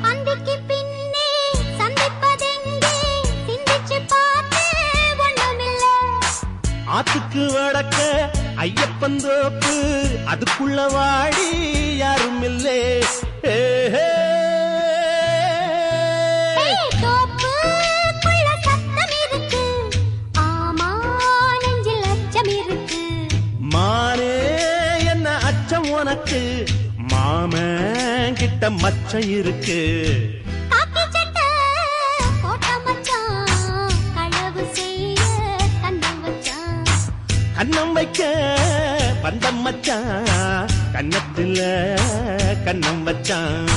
அந்திக்கு பின்னே சந்திப்பதெங்கே சிந்திச்சு பார்த்து ஒண்ணுமில்ல. ஆத்துக்கு வடக்க ஐயப்பன் தோப்பு அதுக்குள்ள வாடி யாரும் இல்லே. தோப்புக்குள்ள சத்தம் இருக்கு, ஆமா நெஞ்சில் அச்சம் இருக்கு. மானே என்ன அச்சம் உனக்கு, மாமன் கிட்ட மச்சம் இருக்கு. காக்கி சட்டை போட்ட மச்சான், களவு செய்ய கண்ணம் வச்சான். கண்ணம் வைக்க பந்தம் மச்சான், கண்ணத்துல கண்ணம் வச்சான்.